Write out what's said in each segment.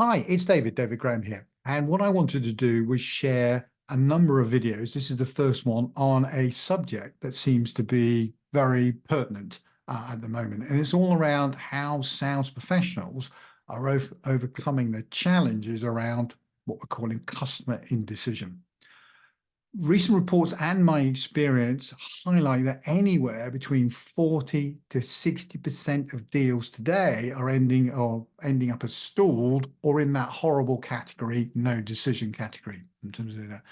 Hi, it's David Graham here. And what I wanted to do was share a number of videos. This is the first one on a subject that seems to be very pertinent at the moment. And it's all around how sales professionals are overcoming the challenges around what we're calling customer indecision. Recent reports and my experience highlight that anywhere between 40 to 60% of deals today are ending up as stalled or in that horrible category, no decision category in terms of that.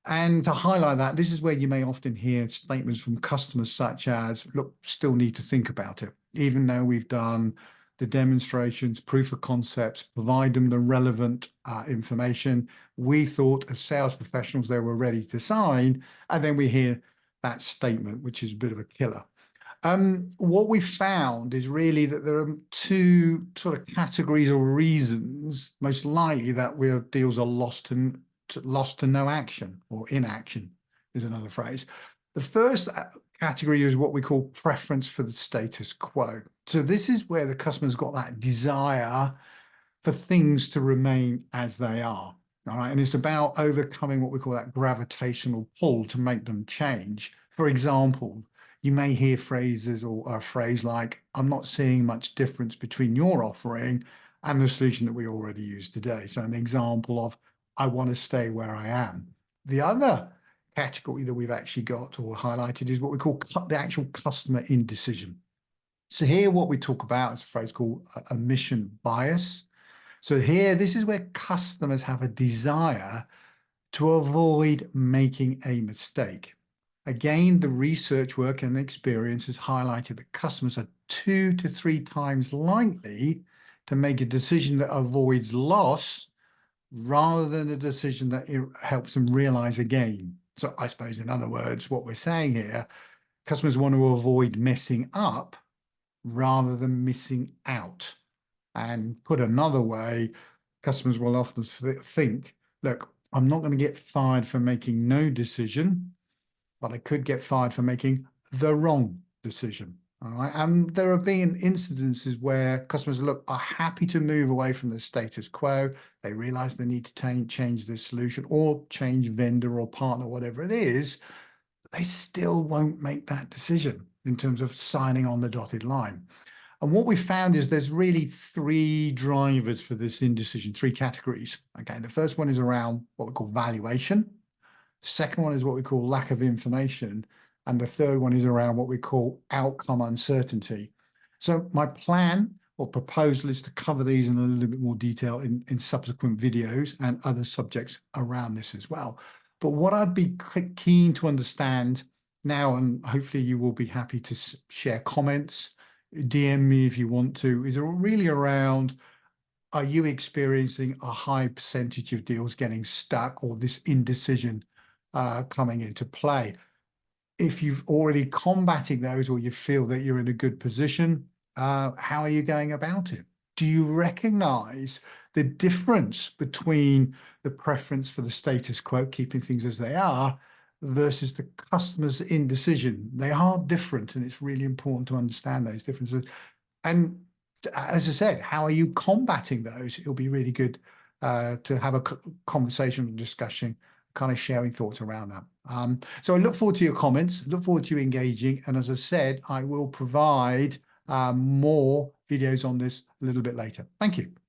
And to highlight that, this is where you may often hear statements from customers such as, look, still need to think about it, even though we've done the demonstrations, proof of concepts, provide them the relevant information. We thought as sales professionals they were ready to sign, and then we hear that statement, which is a bit of a killer. What we found is really that there are two sort of categories or reasons, most likely, that where deals are lost to no action, or inaction is another phrase. The first category is what we call preference for the status quo. So this is where the customer's got that desire for things to remain as they are. All right. And it's about overcoming what we call that gravitational pull to make them change. For example, you may hear phrases or a phrase like, I'm not seeing much difference between your offering and the solution that we already use today. So an example of, I want to stay where I am. The other category that we've actually got or highlighted is what we call the actual customer indecision. So here what we talk about is a phrase called omission bias. So here, this is where customers have a desire to avoid making a mistake. Again, the research work and experience has highlighted that customers are 2 to 3 times likely to make a decision that avoids loss rather than a decision that helps them realize a gain. So I suppose, in other words, what we're saying here, customers want to avoid messing up rather than missing out. And put another way, customers will often think, look, I'm not going to get fired for making no decision, but I could get fired for making the wrong decision. All right. And there have been incidences where customers are happy to move away from the status quo. They realize they need to change their solution or change vendor or partner, whatever it is. But they still won't make that decision in terms of signing on the dotted line. And what we found is there's really 3 drivers for this indecision, 3 categories. Okay, the first one is around what we call valuation. Second one is what we call lack of information. And the third one is around what we call outcome uncertainty. So my plan or proposal is to cover these in a little bit more detail in subsequent videos and other subjects around this as well. But what I'd be keen to understand now, and hopefully you will be happy to share comments, DM me if you want to, is really around, are you experiencing a high percentage of deals getting stuck or this indecision coming into play? If you've already combating those or you feel that you're in a good position, how are you going about it? Do you recognize the difference between the preference for the status quo, keeping things as they are, versus the customer's indecision? They are different, and it's really important to understand those differences. And as I said, how are you combating those? It'll be really good to have a conversation and discussion, kind of sharing thoughts around that. So I look forward to your comments, look forward to you engaging. And as I said, I will provide more videos on this a little bit later. Thank you.